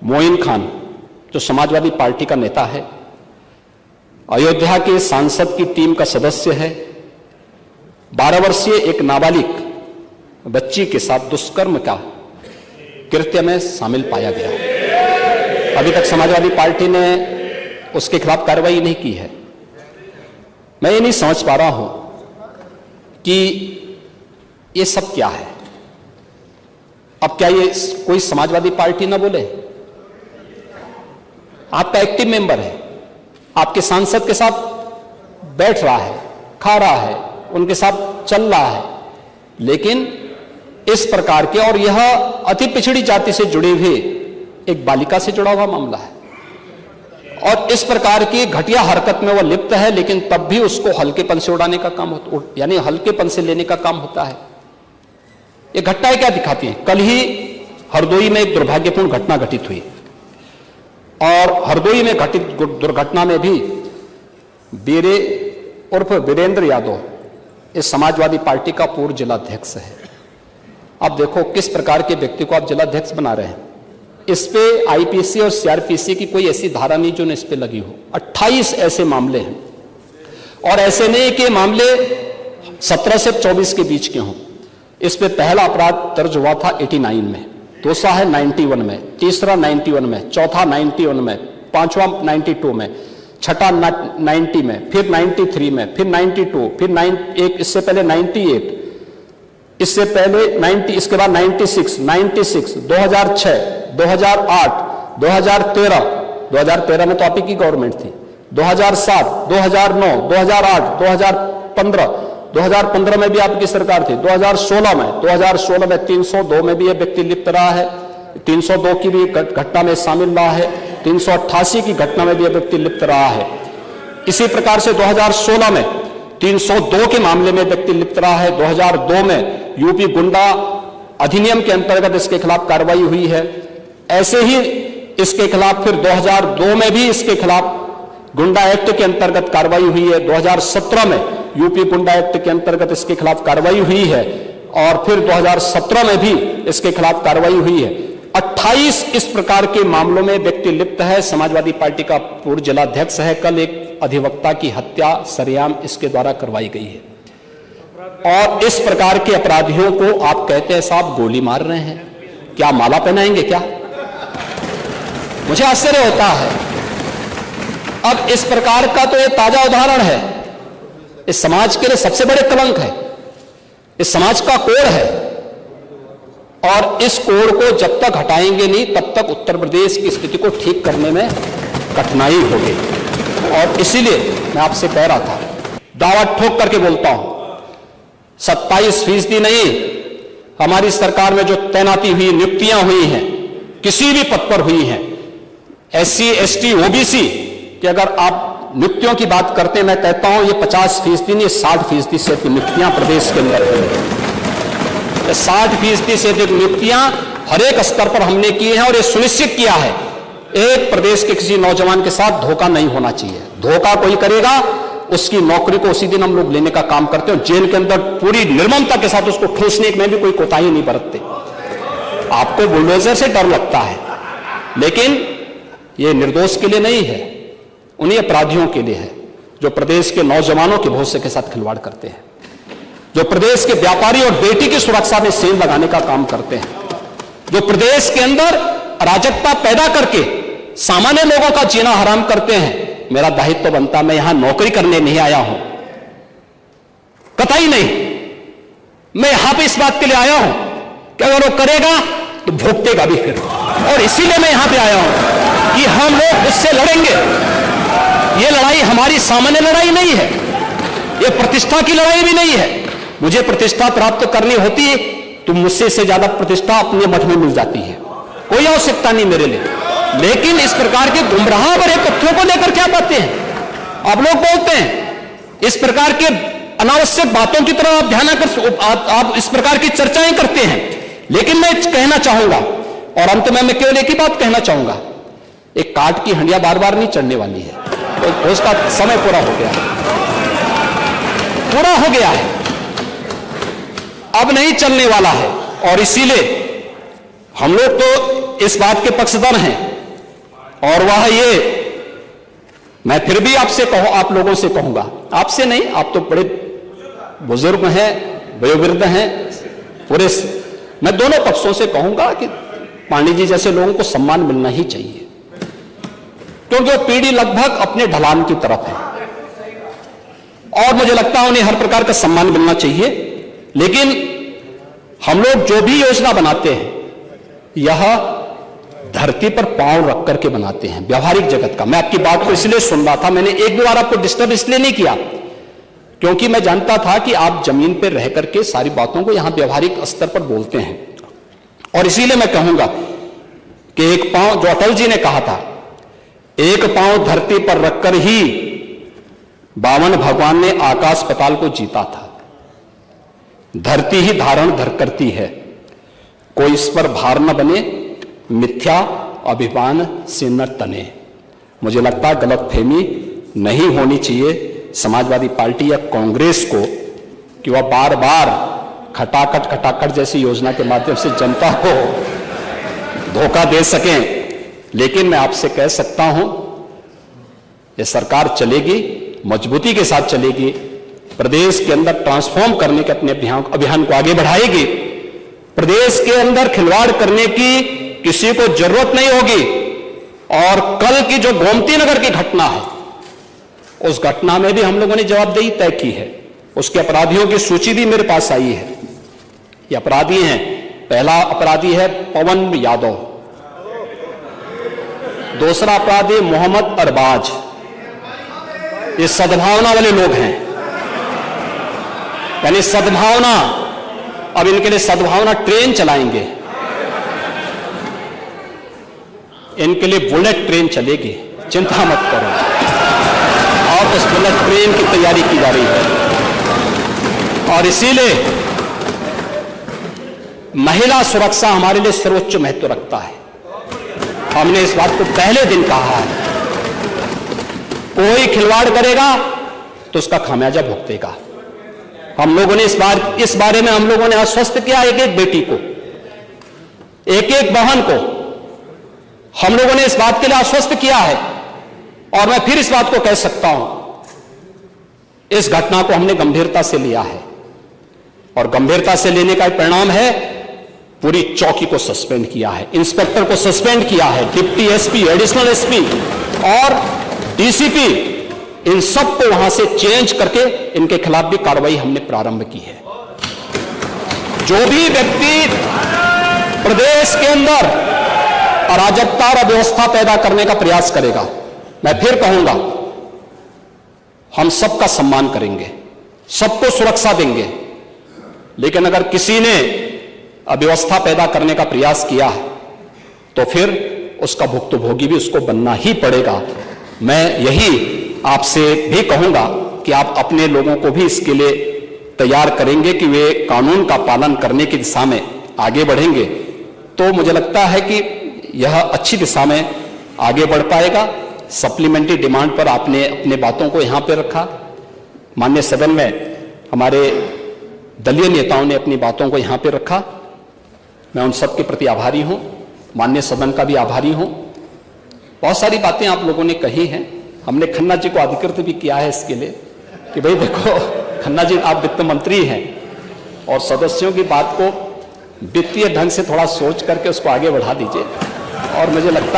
मोइन खान जो समाजवादी पार्टी का नेता है, अयोध्या के सांसद की टीम का सदस्य है, 12 वर्षीय एक नाबालिग बच्ची के साथ दुष्कर्म का कृत्य में शामिल पाया गया। अभी तक समाजवादी पार्टी ने उसके खिलाफ कार्रवाई नहीं की है। मैं ये नहीं समझ पा रहा हूं कि ये सब क्या है। अब क्या ये कोई समाजवादी पार्टी ना बोले? आपका एक्टिव मेंबर है, आपके सांसद के साथ बैठ रहा है, खा रहा है, उनके साथ चल रहा है, लेकिन इस प्रकार के, और यह अति पिछड़ी जाति से जुड़े हुए एक बालिका से जुड़ा हुआ मामला है, और इस प्रकार की घटिया हरकत में वह लिप्त है, लेकिन तब भी उसको हल्केपन से उड़ाने का काम होता, यानी हल्केपन से लेने का काम होता है। ये घटनाएं क्या दिखाती हैं? कल ही हरदोई में एक दुर्भाग्यपूर्ण घटना घटित हुई, और हरदोई में घटित दुर्घटना में भी बीरे उर्फ वीरेंद्र यादव इस समाजवादी पार्टी का पूर्व जिलाध्यक्ष है। अब देखो किस प्रकार के व्यक्ति को आप जिलाध्यक्ष बना रहे हैं। इस पे आईपीसी और सीआरपीसी की कोई ऐसी धारा नहीं जो इस पे लगी हो। 28 ऐसे मामले हैं, और ऐसे नहीं कि मामले 17 से 24 के बीच के हों। इस पे पहला अपराध दर्ज हुआ था 89 में, दूसरा है 91 में, तीसरा 91 में, चौथा 91 में, पांचवा 92 में, छठा 90 में, फिर 93 में, फिर 92, फिर इससे पहले 98, इससे पहले 90, इसके बाद 96, 2006, 2008, 2013 में तो आप ही की गवर्नमेंट थी, 2007, 2009, 2008, 2015 में भी आपकी सरकार थी, 2016 में 302 में भी यह व्यक्ति लिप्त रहा है, 302 की भी घटना में शामिल रहा है, 388 की घटना में भी यह व्यक्ति लिप्त रहा है। इसी प्रकार से 2016 में 302 के मामले में व्यक्ति लिप्त रहा है। 2002 में यूपी गुंडा अधिनियम के अंतर्गत इसके खिलाफ कार्रवाई हुई है। ऐसे ही इसके खिलाफ फिर 2002 में भी इसके खिलाफ गुंडा एक्ट के अंतर्गत कार्रवाई हुई है। 2017 में यूपी गुंडा एक्ट के अंतर्गत इसके खिलाफ कार्रवाई हुई है, और फिर 2017 में भी इसके खिलाफ कार्रवाई हुई है। 28 इस प्रकार के मामलों में व्यक्ति लिप्त है। समाजवादी पार्टी का पूर्व जिलाध्यक्ष है। कल एक अधिवक्ता की हत्या सरेआम इसके द्वारा करवाई गई है, और इस प्रकार के अपराधियों को आप कहते हैं साहब गोली मार रहे हैं, क्या माला पहनाएंगे क्या? मुझे आश्चर्य होता है। अब इस प्रकार का तो ये ताजा उदाहरण है, इस समाज के लिए सबसे बड़े कलंक है, इस समाज का कोड़ है, और इस कोड़ को जब तक हटाएंगे नहीं तब तक उत्तर प्रदेश की स्थिति को ठीक करने में कठिनाई होगी। और इसीलिए मैं आपसे कह रहा था, दावा ठोक करके बोलता हूं, 27% नहीं, हमारी सरकार में जो तैनाती हुई, नियुक्तियां हुई हैं, किसी भी पद पर हुई हैं, SC, ST, OBC कि अगर आप नियुक्तियों की बात करते हैं, मैं कहता हूं ये 50% नहीं, 60% से अधिक नियुक्तियां प्रदेश के अंदर हुई। 60% से अधिक नियुक्तियां हर एक स्तर पर हमने की हैं, और ये सुनिश्चित किया है एक प्रदेश के किसी नौजवान के साथ धोखा नहीं होना चाहिए। धोखा कोई करेगा उसकी नौकरी को उसी दिन हम लोग लेने का काम करते हैं। जेल के अंदर पूरी निर्ममता के साथ उसको ठूसने में भी कोई कोताही नहीं बरतते। आपको बुलडोजर से डर लगता है, लेकिन यह निर्दोष के लिए नहीं है, उन्हीं अपराधियों के लिए है जो प्रदेश के नौजवानों के भविष्य के साथ खिलवाड़ करते हैं, जो प्रदेश के व्यापारी और बेटी की सुरक्षा में सेंध लगाने का काम करते हैं, जो प्रदेश के अंदर अराजकता पैदा करके सामान्य लोगों का जीना हराम करते हैं। मेरा दायित्व बनता, मैं यहां नौकरी करने नहीं आया हूं, कतई नहीं। मैं यहां पे इस बात के लिए आया हूं कि अगर वो करेगा तो भुगतेगा भी फिर, और इसीलिए मैं यहां पे आया हूं कि हम लोग उससे लड़ेंगे। ये लड़ाई हमारी सामान्य लड़ाई नहीं है, ये प्रतिष्ठा की लड़ाई भी नहीं है। मुझे प्रतिष्ठा प्राप्त करनी होती तो मुझसे से ज्यादा प्रतिष्ठा अपने मठ में मिल जाती है, कोई आवश्यकता नहीं मेरे लिए। लेकिन इस प्रकार के गुमराह भरे तथ्यों को लेकर क्या बातें हैं आप लोग बोलते हैं, इस प्रकार के अनावश्यक बातों की तरफ आप ध्यान कर, आप इस प्रकार की चर्चाएं करते हैं। लेकिन मैं कहना चाहूंगा, और अंत में मैं केवल एक ही बात कहना चाहूंगा, एक काट की हंडिया बार बार नहीं चढ़ने वाली है, तो उसका समय पूरा हो गया है, पूरा हो गया है, अब नहीं चलने वाला है। और इसीलिए हम लोग तो इस बात के पक्षधर हैं और वह ये, मैं फिर भी आपसे आप लोगों से कहूंगा, आपसे नहीं, आप तो बड़े बुजुर्ग हैं, वयोवृद्ध हैं, पूरे, मैं दोनों पक्षों से कहूंगा कि पांडे जी जैसे लोगों को सम्मान मिलना ही चाहिए, क्योंकि वो पीढ़ी लगभग अपने ढलान की तरफ है और मुझे लगता है उन्हें हर प्रकार का सम्मान मिलना चाहिए। लेकिन हम लोग जो भी योजना बनाते हैं यह धरती पर पांव रख करके बनाते हैं, व्यवहारिक जगत का। मैं आपकी बात को इसलिए सुन रहा था, मैंने एक भी बार आपको डिस्टर्ब इसलिए नहीं किया क्योंकि मैं जानता था कि आप जमीन पर रह करके सारी बातों को यहां व्यवहारिक स्तर पर बोलते हैं। और इसीलिए मैं कहूंगा कि एक पांव, जो अटल जी ने कहा था, एक पांव धरती पर रखकर ही बावन भगवान ने आकाश पाताल को जीता था। धरती ही धारण धर करती है, कोई इस पर भार न बने, मिथ्या अभिमान से न तने। मुझे लगता है गलतफहमी नहीं होनी चाहिए समाजवादी पार्टी या कांग्रेस को कि वह बार बार खटाखट जैसी योजना के माध्यम से जनता को धोखा दे सकें। लेकिन मैं आपसे कह सकता हूं, ये सरकार चलेगी, मजबूती के साथ चलेगी, प्रदेश के अंदर ट्रांसफॉर्म करने के अपने अभियान को आगे बढ़ाएगी। प्रदेश के अंदर खिलवाड़ करने की किसी को जरूरत नहीं होगी। और कल की जो गोमती नगर की घटना है, उस घटना में भी हम लोगों ने जवाबदेही तय की है। उसके अपराधियों की सूची भी मेरे पास आई है। ये अपराधी हैं, पहला अपराधी है पवन यादव, दूसरा अपराधी मोहम्मद अरबाज। ये सद्भावना वाले लोग हैं, यानी सद्भावना, अब इनके लिए सद्भावना ट्रेन चलाएंगे, इनके लिए बुलेट ट्रेन चलेगी, चिंता मत करो। और उस बुलेट ट्रेन की तैयारी की जा रही है। और इसीलिए महिला सुरक्षा हमारे लिए सर्वोच्च महत्व रखता है। हमने इस बात को पहले दिन कहा है, कोई खिलवाड़ करेगा तो उसका खामियाजा भुगतेगा। हम लोगों ने इस बारे में हम लोगों ने आश्वस्त किया, एक एक बेटी को, एक एक बहन को हम लोगों ने इस बात के लिए आश्वस्त किया है। और मैं फिर इस बात को कह सकता हूं, इस घटना को हमने गंभीरता से लिया है और गंभीरता से लेने का परिणाम है पूरी चौकी को सस्पेंड किया है, इंस्पेक्टर को सस्पेंड किया है, डिप्टी एसपी, एडिशनल एसपी और डीसीपी, इन सब को वहां से चेंज करके इनके खिलाफ भी कार्रवाई हमने प्रारंभ की है। जो भी व्यक्ति प्रदेश के अंदर अराजकता और अव्यवस्था पैदा करने का प्रयास करेगा, मैं फिर कहूंगा, हम सबका सम्मान करेंगे, सबको सुरक्षा देंगे। लेकिन अगर किसी ने अव्यवस्था पैदा करने का प्रयास किया तो फिर उसका भुक्तभोगी भी उसको बनना ही पड़ेगा। मैं यही आपसे भी कहूंगा कि आप अपने लोगों को भी इसके लिए तैयार करेंगे कि वे कानून का पालन करने की दिशा में आगे बढ़ेंगे, तो मुझे लगता है कि यह अच्छी दिशा में आगे बढ़ पाएगा। सप्लीमेंट्री डिमांड पर आपने अपने बातों को यहां पर रखा, माननीय सदन में हमारे दलीय नेताओं ने अपनी बातों को यहां पर रखा। मैं उन सब के प्रति आभारी हूं, माननीय सदन का भी आभारी हूं। बहुत सारी बातें आप लोगों ने कही हैं, हमने खन्ना जी को अधिकृत भी किया है इसके लिए कि भाई देखो खन्ना जी, आप वित्त मंत्री हैं और सदस्यों की बात को वित्तीय ढंग से थोड़ा सोच करके उसको आगे बढ़ा दीजिए। और मुझे लगता है